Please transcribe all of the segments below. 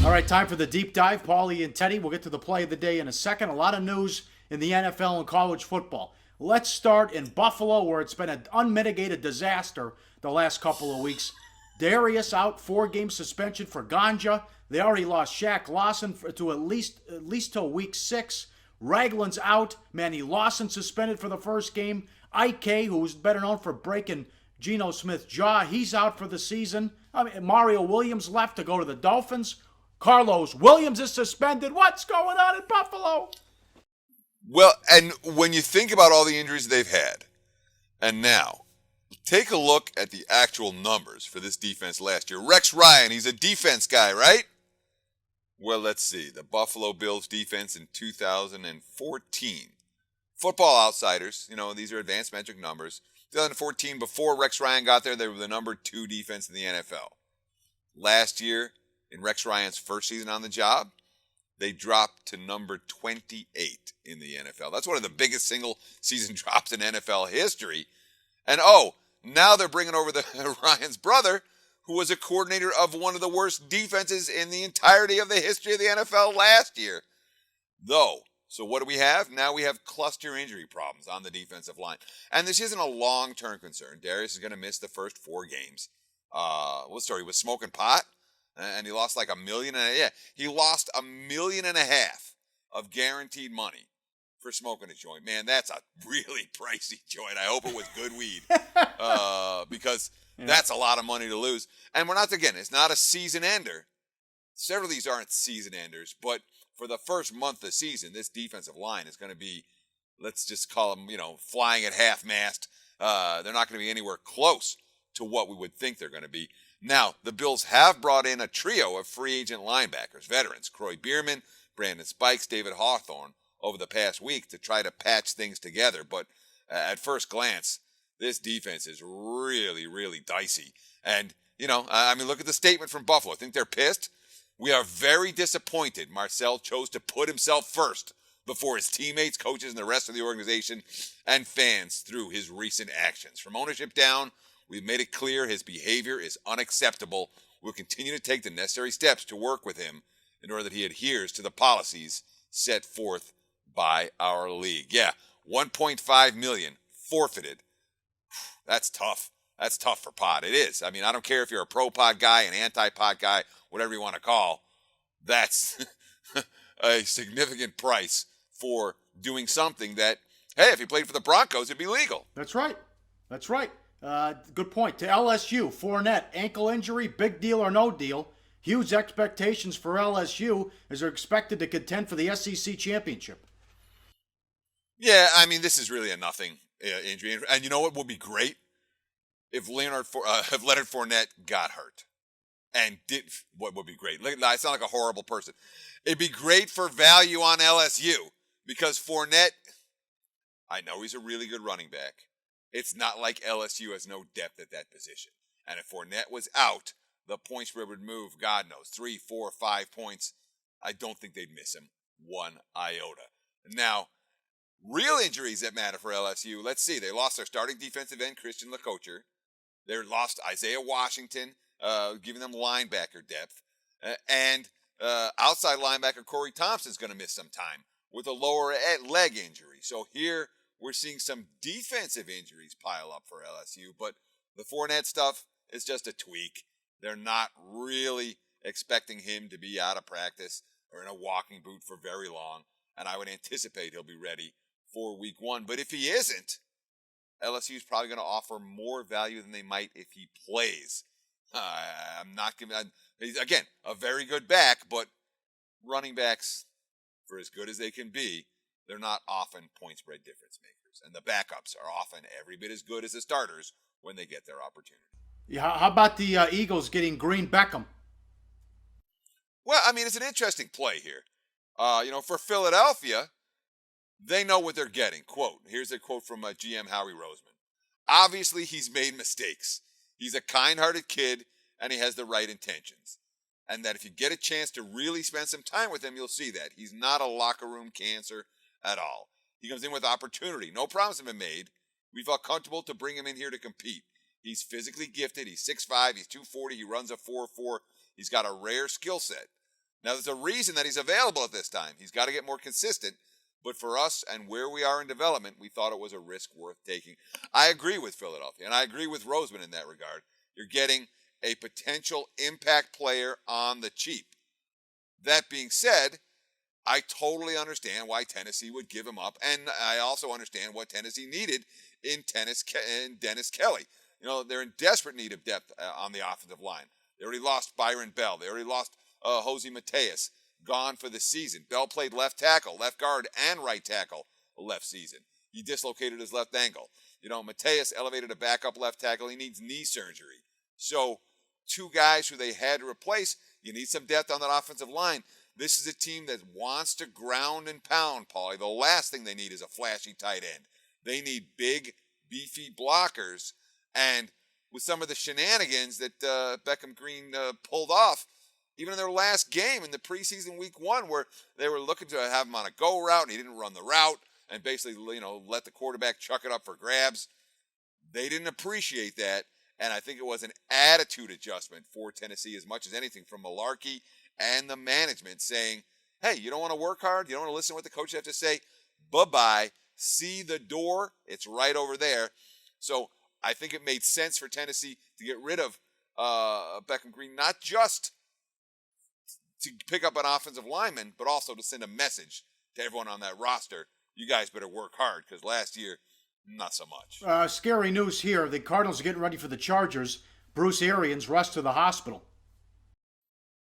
All right, time for the deep dive. Pauly and Teddy, we'll get to the play of the day in a second. A lot of news in the NFL and college football. Let's start in Buffalo, where it's been an unmitigated disaster the last couple of weeks. Darius out, 4-game suspension for ganja. They already lost Shaq Lawson to at least till week 6. Ragland's out. Manny Lawson suspended for the first game. Ike, who's better known for breaking Geno Smith's jaw, he's out for the season. Mario Williams left to go to the Dolphins. Carlos Williams is suspended. What's going on in Buffalo? Well, and when you think about all the injuries they've had, and now, take a look at the actual numbers for this defense last year. Rex Ryan, he's a defense guy, right? Well, let's see. The Buffalo Bills defense in 2014. Football Outsiders, these are advanced metric numbers. 2014, before Rex Ryan got there, they were the number 2 defense in the NFL. Last year, in Rex Ryan's first season on the job, they dropped to number 28 in the NFL. That's one of the biggest single season drops in NFL history. And now they're bringing over Ryan's brother, who was a coordinator of one of the worst defenses in the entirety of the history of the NFL last year. So what do we have? Now we have cluster injury problems on the defensive line. And this isn't a long-term concern. Darius is going to miss the first 4 games. He was smoking pot, and he lost like $1 million. He lost $1.5 million of guaranteed money for smoking a joint. Man, that's a really pricey joint. I hope it was good weed, because that's a lot of money to lose. And it's not a season ender. Several of these aren't season enders, but for the first month of the season, this defensive line is going to be, let's just call them, flying at half-mast. They're not going to be anywhere close to what we would think they're going to be. Now, the Bills have brought in a trio of free agent linebackers, veterans, Croy Bierman, Brandon Spikes, David Hawthorne, over the past week to try to patch things together. But at first glance, this defense is really, really dicey. And, look at the statement from Buffalo. I think they're pissed. We are very disappointed Marcel chose to put himself first before his teammates, coaches, and the rest of the organization and fans through his recent actions. From ownership down, we've made it clear his behavior is unacceptable. We'll continue to take the necessary steps to work with him in order that he adheres to the policies set forth by our league. Yeah, $1.5 million forfeited. That's tough. That's tough for Pod. It is. I don't care if you're a pro-Pod guy, an anti-Pod guy, whatever you want to call. That's a significant price for doing something that, hey, if he played for the Broncos, it'd be legal. That's right. Good point. To LSU, Fournette, ankle injury, big deal or no deal. Huge expectations for LSU as they're expected to contend for the SEC championship. Yeah, this is really a nothing injury. And you know what would be great? If Leonard Fournette got hurt. And what would be great? I sound like a horrible person. It'd be great for value on LSU because Fournette, I know he's a really good running back. It's not like LSU has no depth at that position. And if Fournette was out, the point spread would move, God knows, 3, 4, 5 points. I don't think they'd miss him one iota. Now, real injuries that matter for LSU, let's see. They lost their starting defensive end, Christian LeCoultre. They lost Isaiah Washington, giving them linebacker depth. And outside linebacker Corey Thompson's going to miss some time with a lower leg injury. So here we're seeing some defensive injuries pile up for LSU. But the Fournette stuff is just a tweak. They're not really expecting him to be out of practice or in a walking boot for very long. And I would anticipate he'll be ready for week 1. But if he isn't, LSU is probably going to offer more value than they might if he plays. I'm not giving. He's again a very good back, but running backs, for as good as they can be, they're not often point spread difference makers, and the backups are often every bit as good as the starters when they get their opportunity. Yeah, how about the Eagles getting Green Beckham? Well, it's an interesting play here. For Philadelphia, they know what they're getting. Quote, here's a quote from GM Howie Roseman. Obviously, he's made mistakes. He's a kind-hearted kid, and he has the right intentions. And that if you get a chance to really spend some time with him, you'll see that. He's not a locker room cancer at all. He comes in with opportunity. No promise have been made. We felt comfortable to bring him in here to compete. He's physically gifted. He's 6'5", he's 240, he runs a 4.4. He's got a rare skill set. Now, there's a reason that he's available at this time. He's got to get more consistent. But for us and where we are in development, we thought it was a risk worth taking. I agree with Philadelphia, and I agree with Roseman in that regard. You're getting a potential impact player on the cheap. That being said, I totally understand why Tennessee would give him up, and I also understand what Tennessee needed in Dennis Kelly. You know, they're in desperate need of depth on the offensive line. They already lost Byron Bell. They already lost Jose Mateus, gone for the season. Bell played left tackle, left guard, and right tackle left season. He dislocated his left ankle. You know, Mateus elevated a backup left tackle. He needs knee surgery. So, two guys who they had to replace. You need some depth on that offensive line. This is a team that wants to ground and pound, Pauly. The last thing they need is a flashy tight end. They need big, beefy blockers. And with some of the shenanigans that Beckham Green pulled off, even in their last game in the preseason week 1, where they were looking to have him on a go route and he didn't run the route and basically, you know, let the quarterback chuck it up for grabs, they didn't appreciate that. And I think it was an attitude adjustment for Tennessee as much as anything from Malarkey and the management saying, hey, you don't want to work hard? You don't want to listen to what the coaches have to say? Bye-bye. See the door. It's right over there. So I think it made sense for Tennessee to get rid of Beckham Green, not just to pick up an offensive lineman, but also to send a message to everyone on that roster. You guys better work hard, because last year, not so much. Scary news here. The Cardinals are getting ready for the Chargers. Bruce Arians rushed to the hospital.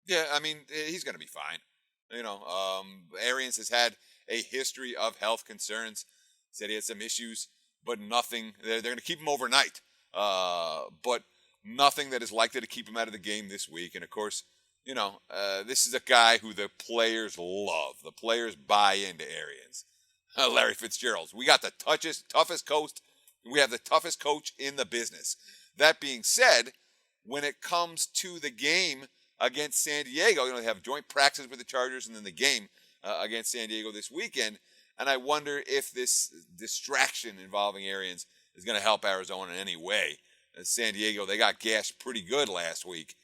Yeah, I mean, he's going to be fine. You know, Arians has had a history of health concerns. Said he had some issues, but nothing. They're going to keep him overnight, but nothing that is likely to keep him out of the game this week. And, of course, you know, this is a guy who the players love. The players buy into Arians. Larry Fitzgerald. We got the toughest coach. We have the toughest coach in the business. That being said, when it comes to the game against San Diego, you know, they have joint practices with the Chargers and then the game against San Diego this weekend. And I wonder if this distraction involving Arians is going to help Arizona in any way. San Diego, they got gashed pretty good last week.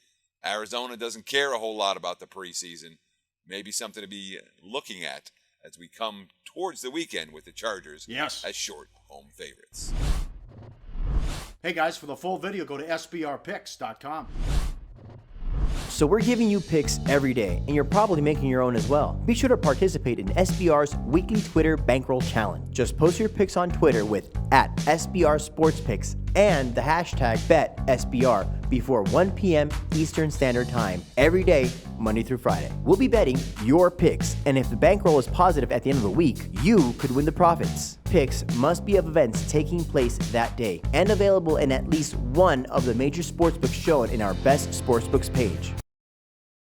Arizona doesn't care a whole lot about the preseason. Maybe something to be looking at as we come towards the weekend with the Chargers as short home favorites. Hey guys, for the full video, go to sbrpicks.com. So we're giving you picks every day, and you're probably making your own as well. Be sure to participate in SBR's weekly Twitter Bankroll Challenge. Just post your picks on Twitter with @SBRSportsPicks and the hashtag BetSBR before 1 p.m. Eastern Standard Time every day, Monday through Friday. We'll be betting your picks, and if the bankroll is positive at the end of the week, you could win the profits. Picks must be of events taking place that day and available in at least one of the major sportsbooks shown in our Best Sportsbooks page.